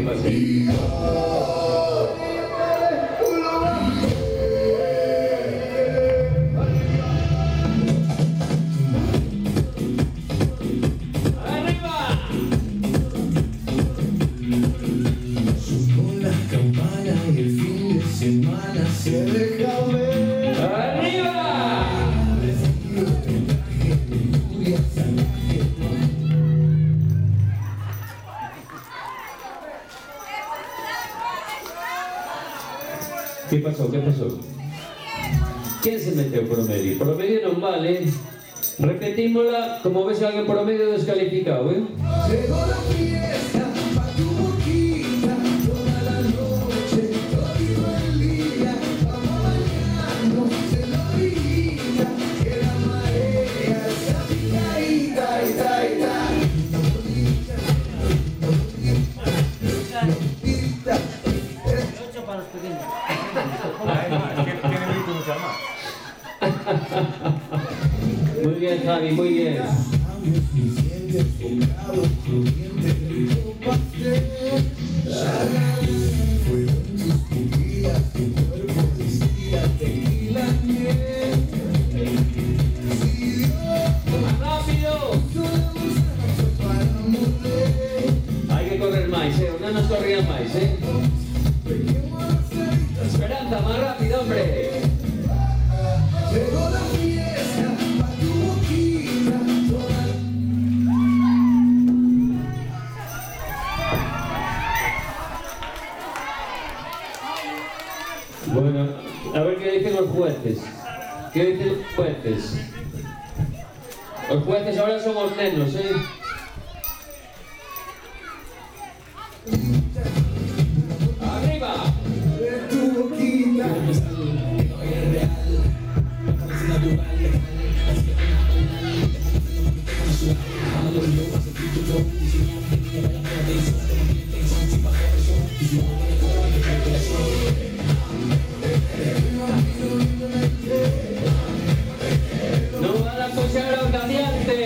pase. ¿Qué pasó? ¿Qué pasó? ¿Quién se metió por medio? Por medio non vale. Repetímosla, como ves alguien por medio descalificado, ¿eh? Llegó la fiesta, pa' tu boquita, toda la noche, todo el día, vamos bailando en la orillita, que la marea está picadita, Para los pequeños. Tiene grito mucho más. Muy bien, Javi, muy bien. ¡Más rápido! Hay que correr más, no nos corrían más, Esperanza, más rápido, hombre. llegó la fiesta, pa' tu boquita, toda Bueno, a ver qué dicen los jueces. ¿Qué dicen los jueces? Los jueces ahora son los nenos, ¡Arriba! de tu boquita. ¡No van a apoyar a un radiante!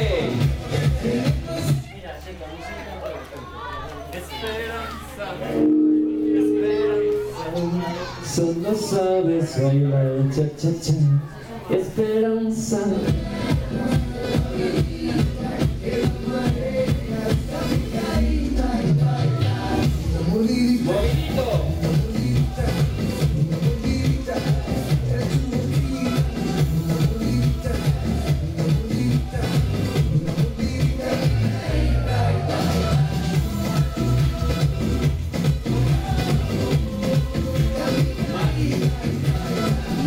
Mira, se Solo sabes bailar cha-cha-cha. Esperanza. ¡Movidito!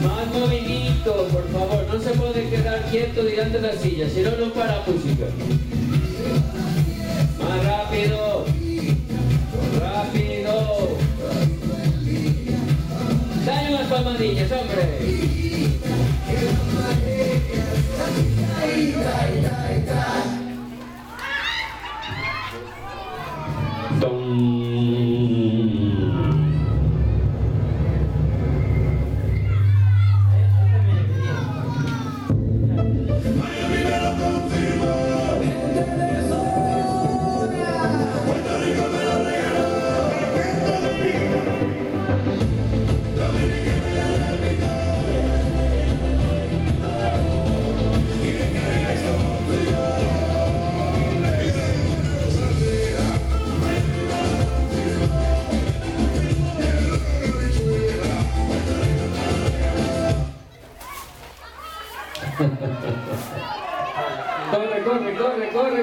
Más movimiento, por favor. No se puede quedar quieto delante de la silla, si no, no para música. Más rápido. Rápido. Dale unas palmadillas, hombre.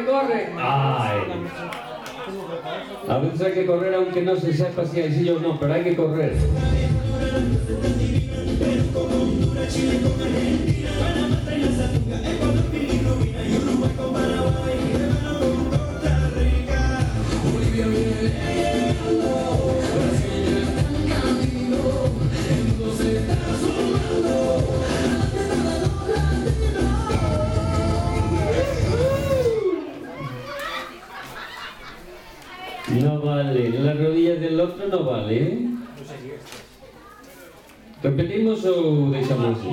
Corre. Ay. A veces hay que correr aunque no se sepa si hay silla o no, pero hay que correr. No vale, las rodillas del otro no vale, ¿eh? ¿Repetimos o dejamos así?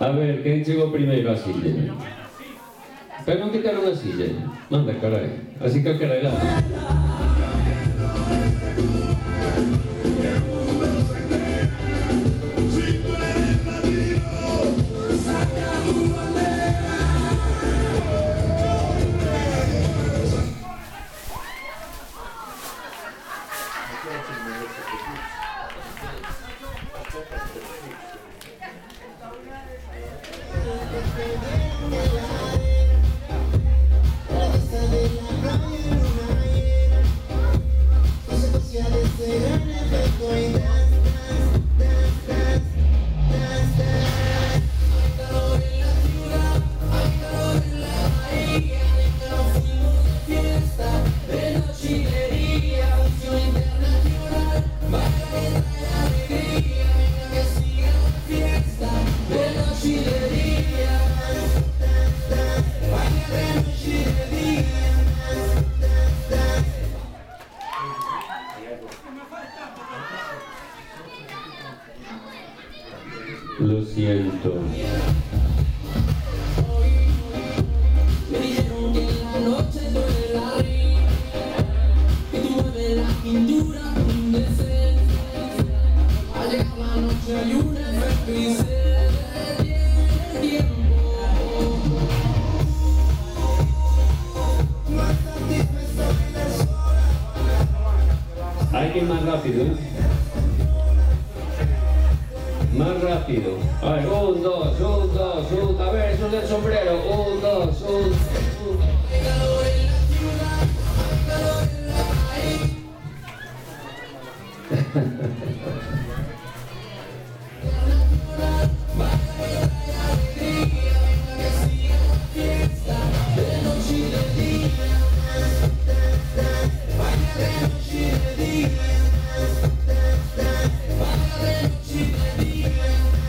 A ver, quen chegou primeiro a silla? Pero non quitaron a silla. Manda, carai. Así que carregado. Lo siento. Me dijeron que en la noche duele la risa, que tú mueves la cintura con un deseo. Al llegar la noche hay un efecto y se detiene el tiempo. No estás dispuesta a bailar sola. Hay que ir más rápido, ¿eh? Más rápido. A ver, 1, 2, 1, 2, 1. A ver, eso del sombrero. 1, 2, 1, 1.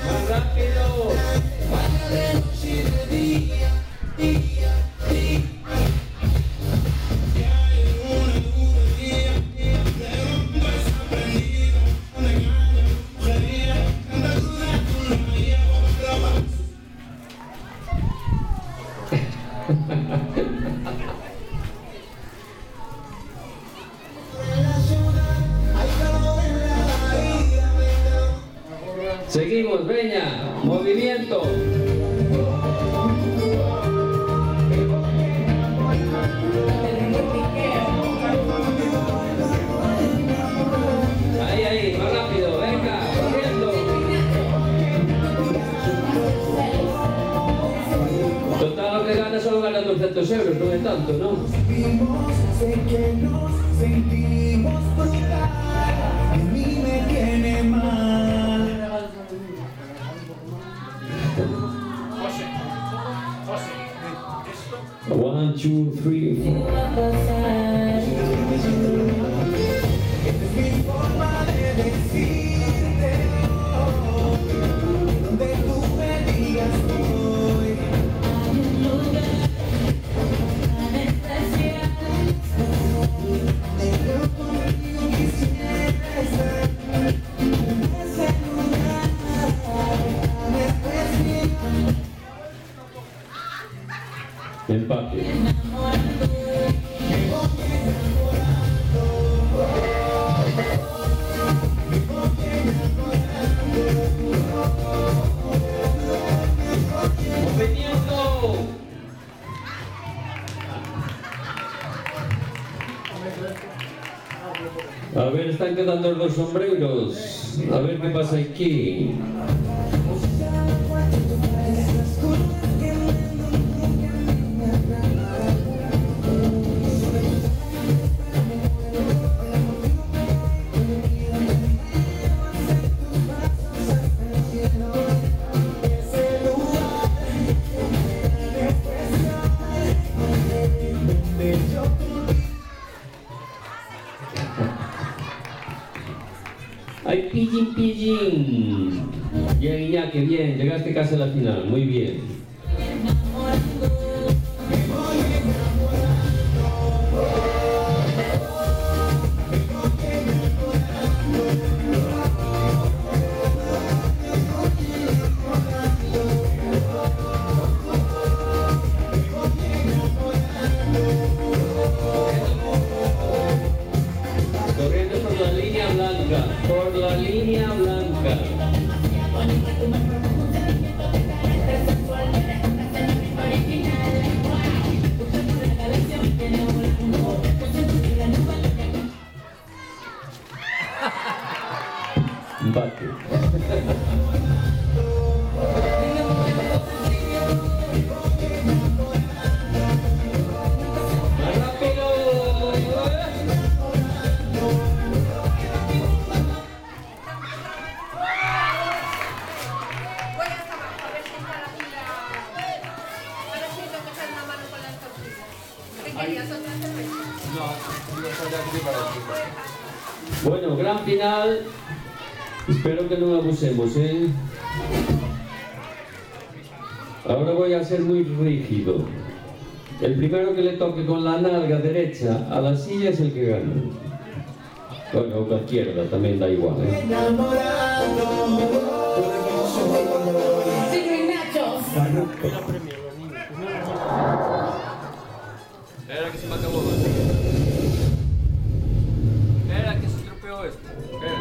Más rápido. Seguimos, veña, movimiento. Ahí, ahí, más rápido, venga, corriendo. Total, lo que gana solo gana 200 euros, no es tanto, ¿no? Sé que nos sentimos brutal, a mí me tiene mal. José, 1, 2, 3, 4. Esta es mi forma de decirte, donde tú me digas voy. Hay un lugar tan especial, donde yo contigo quisiera estar. Ese lugar tan especial. Empate. ¡Movimiento! A ver, están quedando los dos sombreros. A ver qué pasa aquí. ¡Ay, pillín, pillín! Bien, Iñaki, bien, llegaste casi a la final, muy bien. querías otra cerveza. No, yo estoy aquí para ti. Bueno, gran final. Espero que no abusemos, ¿eh? Ahora voy a ser muy rígido. El primero que le toque con la nalga derecha a la silla es el que gana. Bueno, o la izquierda, también da igual, ¿eh? Espera que se me acabó. Espera que se estropeó esto. Espera.